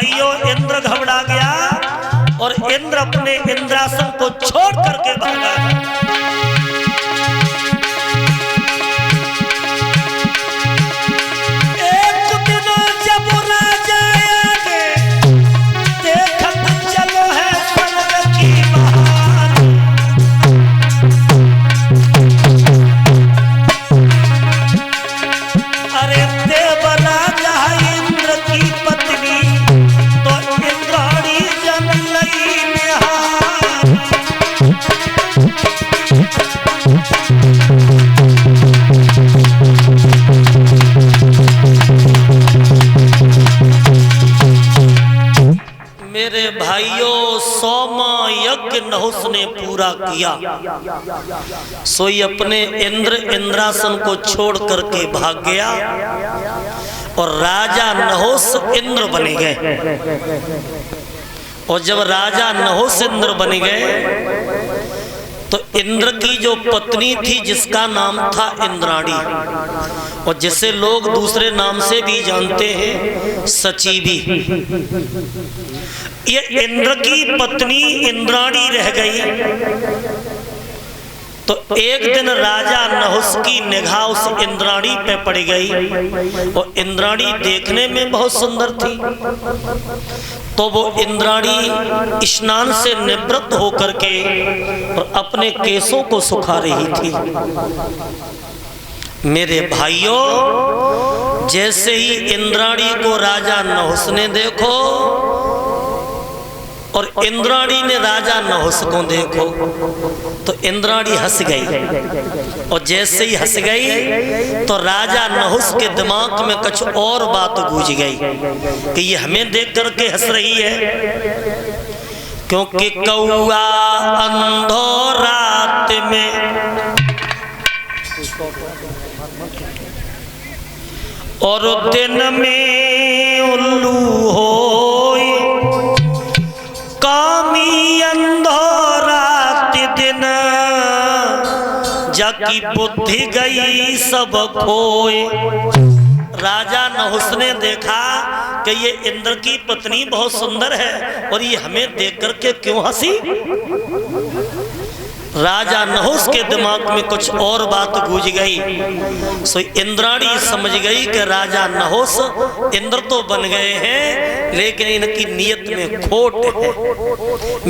भाइयों इंद्र घबरा गया और इंद्र अपने इंद्रासन को छोड़ करके भागा। मेरे भाइयों 100वां यज्ञ नहुस ने पूरा किया, सोई अपने इंद्रासन को छोड़ करके भाग गया और राजा नहुस इंद्र बने गए। और जब राजा नहुस इंद्र बन गए तो इंद्र की जो पत्नी थी जिसका नाम था इंद्राणी, और जिसे लोग दूसरे नाम से भी जानते हैं सचीवी, ये इंद्र की पत्नी इंद्राणी रह गई। तो एक दिन राजा नहुस की निगाह उस इंद्राणी पे पड़ गई और इंद्राणी देखने में बहुत सुंदर थी। तो वो इंद्राणी स्नान से निवृत्त होकर के और अपने केसों को सुखा रही थी। मेरे भाइयों, जैसे ही इंद्राणी को राजा नहुस ने देखो और इंद्राणी ने राजा नहुस को देखो तो इंद्राणी हंस गई, और जैसे ही हंस गई तो राजा नहुस के दिमाग में कुछ और बात गूंज गई कि ये हमें देख करके हंस रही है, क्योंकि कौआ अंधो रात में और दिन में उल्लू होई, कामी अंधो रात दिन जाकी बुद्धि गई सब खोए। राजा नहुस ने देखा कि ये इंद्र की पत्नी बहुत सुंदर है और ये हमें देख करके क्यों हंसी। राजा नहुस के दिमाग में कुछ और बात गूंज गई। सो इंद्राणी समझ गई कि राजा नहुस इंद्र तो बन गए हैं लेकिन इनकी नियत में खोट है,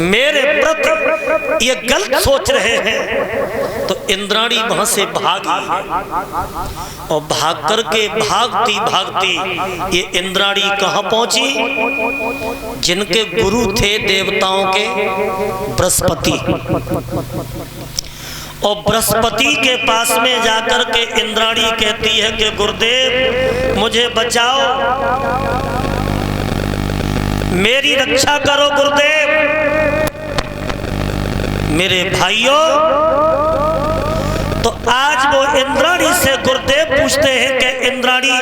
मेरे प्रति ये गलत सोच रहे हैं। तो इंद्राणी वहां से भागी और भाग करके भागती भागती ये इंद्राणी कहां पहुंची? जिनके गुरु थे देवताओं के बृहस्पति, और बृहस्पति के पास में जाकर के इंद्राणी कहती है कि गुरुदेव मुझे बचाओ, मेरी रक्षा करो गुरुदेव। मेरे भाइयों, तो आज वो इंद्राणी से गुरुदेव पूछते हैं कि इंद्राणी